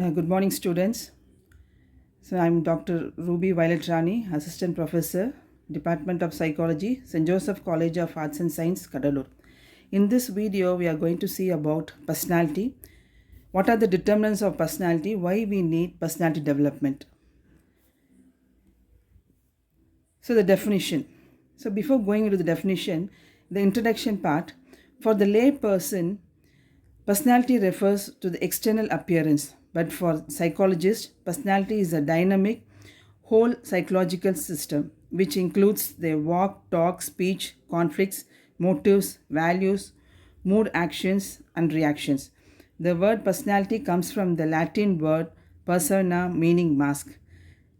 Good morning, students. So, I'm Dr. Ruby Violet Rani, Assistant Professor, Department of Psychology, St.Joseph College of Arts and Science, Cuddalore. In this video, we are going to see about personality. What are the determinants of personality? Why we need personality development? So, the definition. So, before going into the definition, the introduction part, for the lay person, personality refers to the external appearance, but for psychologists, personality is a dynamic, whole psychological system which includes their walk, talk, speech, conflicts, motives, values, mood, actions, and reactions. The word personality comes from the Latin word persona, meaning mask.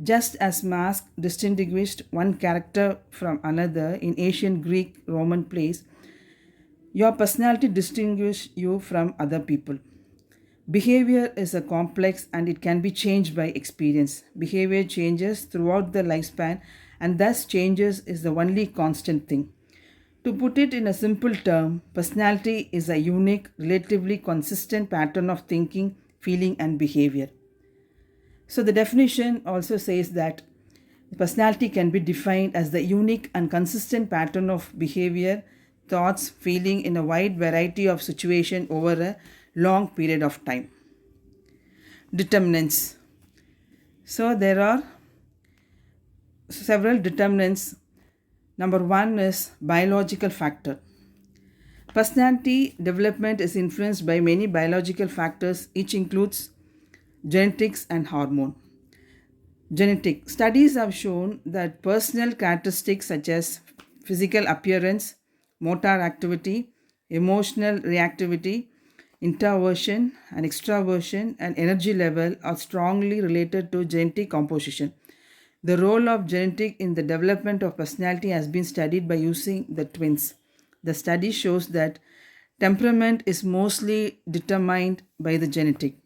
Just as mask distinguished one character from another in ancient Greek Roman plays, your personality distinguishes you from other people. Behavior is a complex and it can be changed by experience. Behavior changes throughout the lifespan and thus changes is the only constant thing. To put it in a simple term, personality is a unique, relatively consistent pattern of thinking, feeling, and behavior. So the definition also says that personality can be defined as the unique and consistent pattern of behavior, thoughts, feeling in a wide variety of situations over a long period of time. Determinants. So there are several determinants. Number one is biological factor. Personality development is influenced by many biological factors, each includes genetics and hormone. Genetic studies have shown that personal characteristics such as physical appearance, motor activity, emotional reactivity, introversion and extraversion, and energy level are strongly related to genetic composition. The role of genetic in the development of personality has been studied by using the twins. The study shows that temperament is mostly determined by the genetic.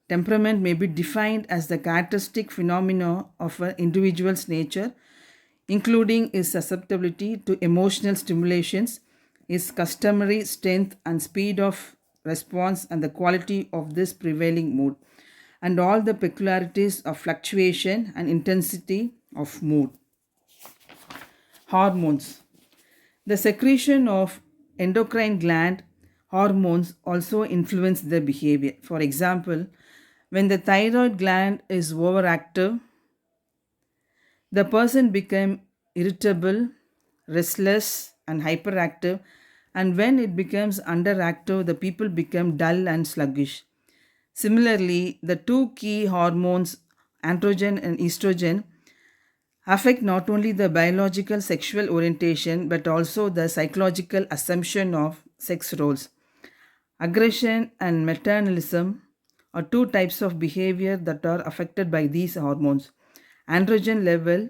Temperament may be defined as the characteristic phenomena of an individual's nature, including his susceptibility to emotional stimulations, his customary strength and speed of response, and the quality of this prevailing mood, and all the peculiarities of fluctuation and intensity of mood. Hormones. The secretion of endocrine gland hormones also influence the behavior. For example, when the thyroid gland is overactive, the person becomes irritable, restless, and hyperactive, and when it becomes underactive, the people become dull and sluggish. Similarly, the two key hormones, androgen and estrogen, affect not only the biological sexual orientation but also the psychological assumption of sex roles. Aggression and maternalism are two types of behavior that are affected by these hormones. Androgen levels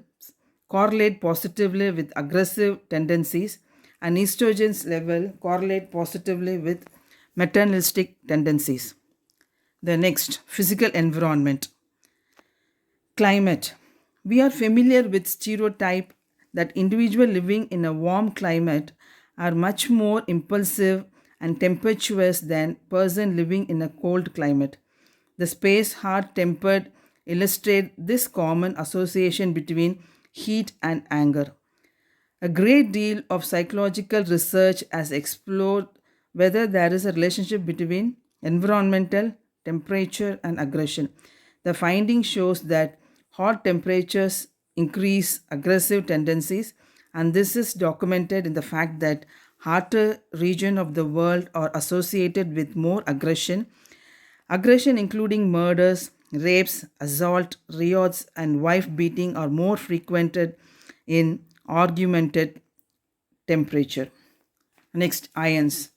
correlate positively with aggressive tendencies, and estrogen's level correlate positively with maternalistic tendencies. The next, physical environment. Climate. We are familiar with stereotype that individuals living in a warm climate are much more impulsive and tempestuous than person living in a cold climate. The space hard-tempered illustrate this common association between heat and anger. A great deal of psychological research has explored whether there is a relationship between environmental, temperature, and aggression. The finding shows that hot temperatures increase aggressive tendencies, and this is documented in the fact that hotter regions of the world are associated with more aggression. Aggression, including murders, rapes, assault, riots, and wife beating, are more frequented in argumented temperature. Next, ions.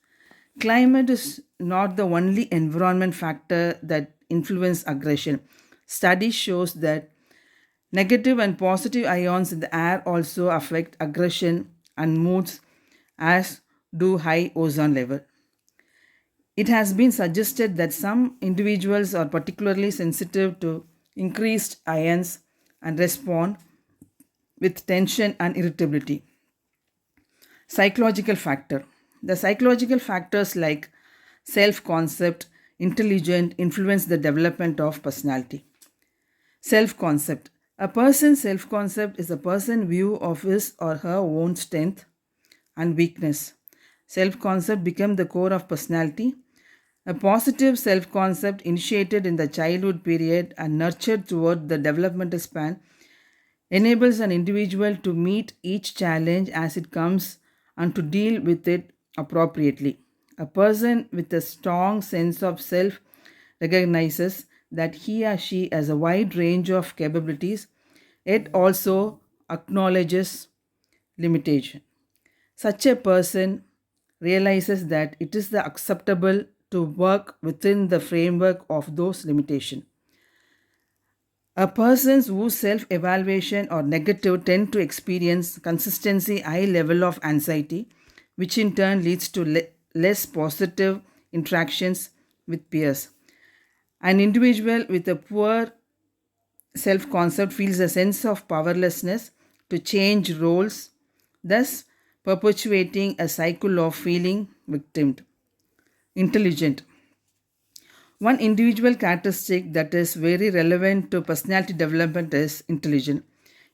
Climate is not the only environment factor that influence aggression. Study shows that negative and positive ions in the air also affect aggression and moods, as do high ozone level. It has been suggested that some individuals are particularly sensitive to increased ions and respond with tension and irritability. Psychological factor. The psychological factors like self concept, intelligent influence the development of personality. Self-concept. A person's self-concept is a person's view of his or her own strength and weakness. Self-concept becomes the core of personality. A positive self-concept initiated in the childhood period and nurtured toward the developmental span enables an individual to meet each challenge as it comes and to deal with it appropriately. A person with a strong sense of self recognizes that he or she has a wide range of capabilities, yet also acknowledges limitation. Such a person realizes that it is the acceptable to work within the framework of those limitations. A persons whose self-evaluation or negative tend to experience consistency high level of anxiety, which in turn leads to less positive interactions with peers. An individual with a poor self-concept feels a sense of powerlessness to change roles, thus perpetuating a cycle of feeling victimed. Intelligent. One individual characteristic that is very relevant to personality development is intelligence.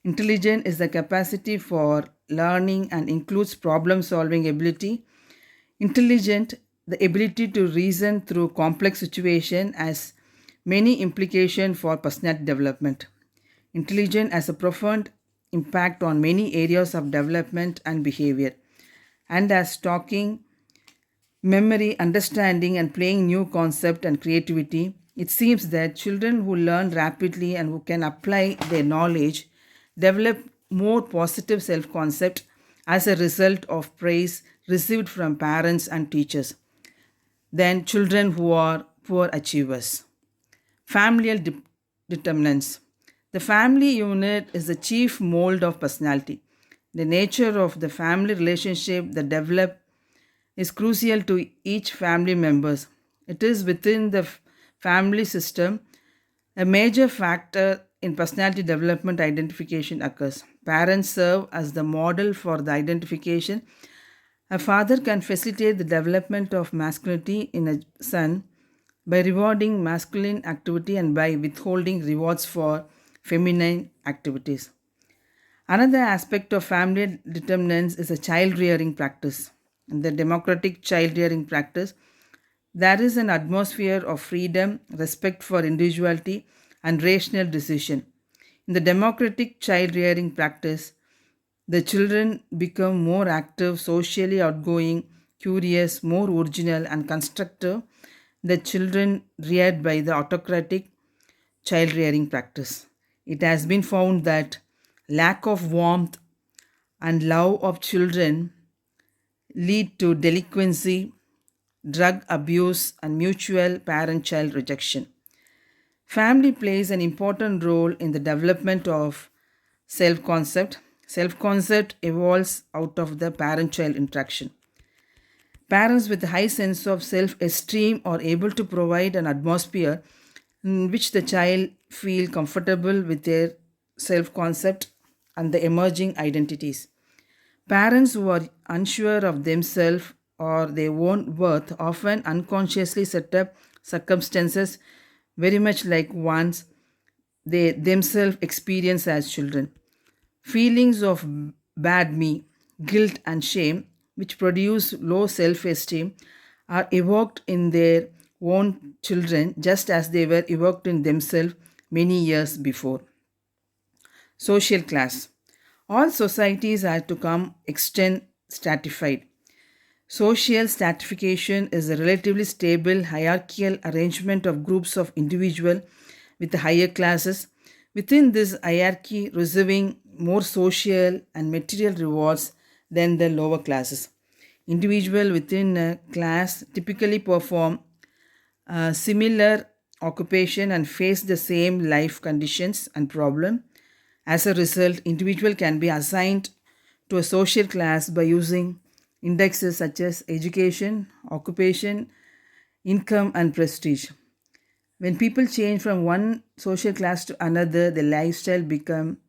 Intelligence is the capacity for learning and includes problem solving ability. Intelligent, the ability to reason through complex situations has many implications for personality development. Intelligence has a profound impact on many areas of development and behavior. And as talking memory, understanding, and playing new concept and creativity, it seems that children who learn rapidly and who can apply their knowledge develop more positive self-concept as a result of praise received from parents and teachers than children who are poor achievers. Familial determinants. The family unit is the chief mold of personality. The nature of the family relationship that develop is crucial to each family members. It is within the family system a major factor in personality development identification occurs. Parents serve as the model for the identification. A father can facilitate the development of masculinity in a son by rewarding masculine activity and by withholding rewards for feminine activities. Another aspect of family determinants is a child rearing practice. In the democratic child rearing practice, there is an atmosphere of freedom, respect for individuality, and rational decision. In the democratic child rearing practice, the children become more active, socially outgoing, curious, more original, and constructive. The children reared by the autocratic child rearing practice. It has been found that lack of warmth and love of children lead to delinquency, drug abuse, and mutual parent child rejection. Family plays an important role in the development of self concept. Self concept evolves out of the parent child interaction. Parents with a high sense of self esteem are able to provide an atmosphere in which the child feel comfortable with their self concept and the emerging identities. Parents who are unsure of themselves or their own worth often unconsciously set up circumstances very much like ones they themselves experience as children. Feelings of bad me, guilt, and shame, which produce low self esteem, are evoked in their own children just as they were evoked in themselves many years before. Social class. All societies are to come extent stratified. Social stratification is a relatively stable hierarchical arrangement of groups of individuals with the higher classes. Within this hierarchy, receiving more social and material rewards than the lower classes. Individuals within a class typically perform a similar occupation and face the same life conditions and problem. As a result, individual can be assigned to a social class by using indexes such as education, occupation, income, and prestige. When people change from one social class to another, the lifestyle become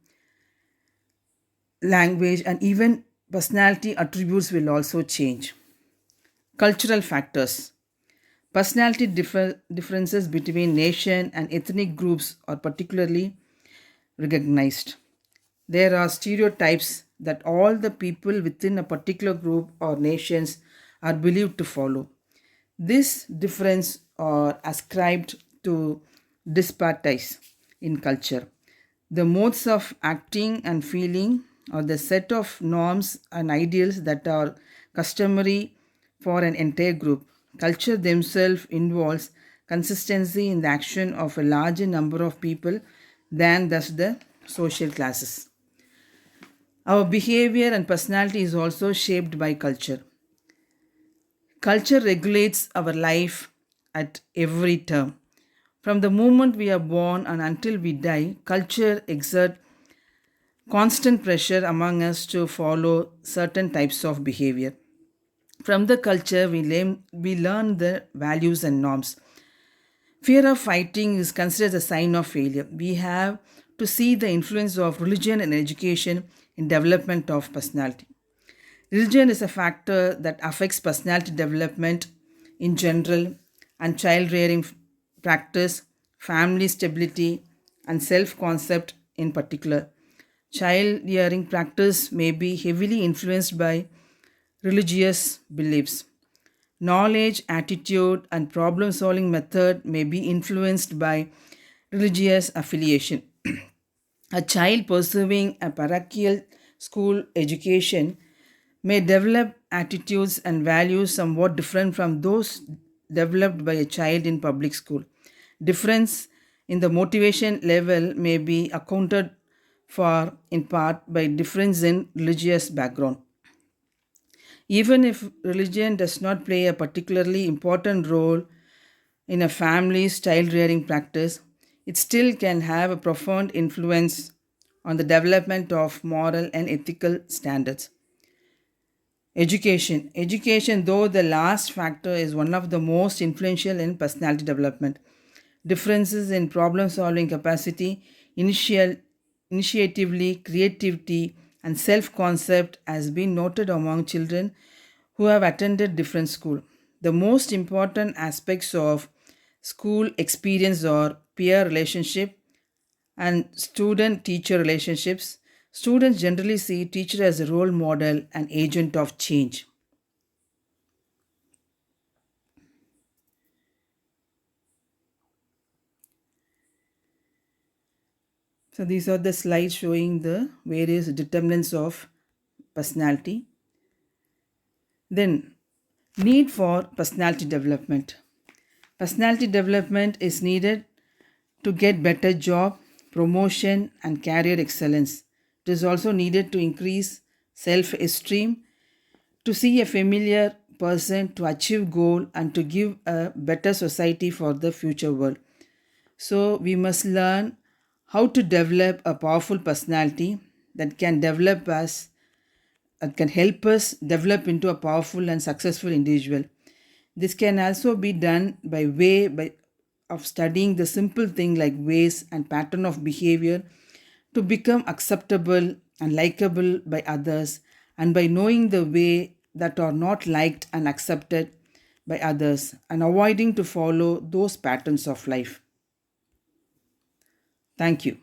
language and even personality attributes will also change. Cultural factors. Personality differences between nation and ethnic groups are particularly recognized. There are stereotypes that all the people within a particular group or nations are believed to follow. This difference are ascribed to disparities in culture. The modes of acting and feeling are the set of norms and ideals that are customary for an entire group. Culture themselves involves consistency in the action of a larger number of people than thus the social classes. Our behavior and personality is also shaped by culture. Culture regulates our life at every term. From the moment we are born and until we die, culture exerts constant pressure among us to follow certain types of behavior. From the culture, we learn the values and norms. Fear of fighting is considered a sign of failure. We have to see the influence of religion and education in development of personality. Religion is a factor that affects personality development in general and child rearing practice, family stability, and self concept in particular. Child rearing practice may be heavily influenced by religious beliefs. Knowledge, attitude, and problem solving method may be influenced by religious affiliation. A child pursuing a parochial school education may develop attitudes and values somewhat different from those developed by a child in public school. Difference in the motivation level may be accounted for in part by difference in religious background. Even if religion does not play a particularly important role in a family's child rearing practice, it still can have a profound influence on the development of moral and ethical standards. Education. Education, though the last factor, is one of the most influential in personality development. Differences in problem solving capacity, initiatively, creativity, and self concept has been noted among children who have attended different school. The most important aspects of school experience are peer relationship and student teacher relationships. Students generally see teacher as a role model and agent of change. So these are the slides showing the various determinants of personality. Then, need for personality development. Personality development is needed to get better job, promotion and career excellence. It is also needed to increase self-esteem, to see a familiar person, to achieve goal and to give a better society for the future world. So we must learn how to develop a powerful personality that can develop us, that can help us develop into a powerful and successful individual. This can also be done of studying the simple thing like ways and pattern of behavior to become acceptable and likable by others, and by knowing the way that are not liked and accepted by others and avoiding to follow those patterns of life. Thank you.